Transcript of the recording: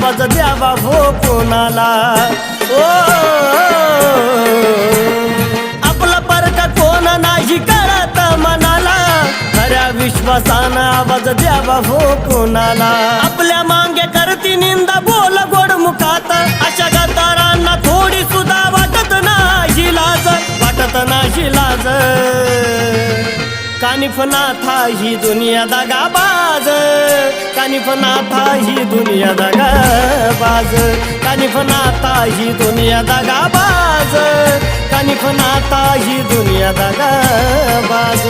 आवाज द्यावा हो कोणाला। ओ आपला परक कोण नाही कळत मनाला, खऱ्या विश्वासानं आवाज द्यावा हो कोणाला। आपल्या मांगे करती निंदा बोल गोड मुखात, अशा गद्दारांना थोडी सुद्धा वाटत नाही लाज, वाटत नाही लाज। कानिफनाथा ही दुनिया दगाबाज, कानिफनाथा ही दुनिया दगाबाज, कानिफनाथा ही दुनिया दगाबाज, कानिफनाथा ही दुनिया दगाबाज।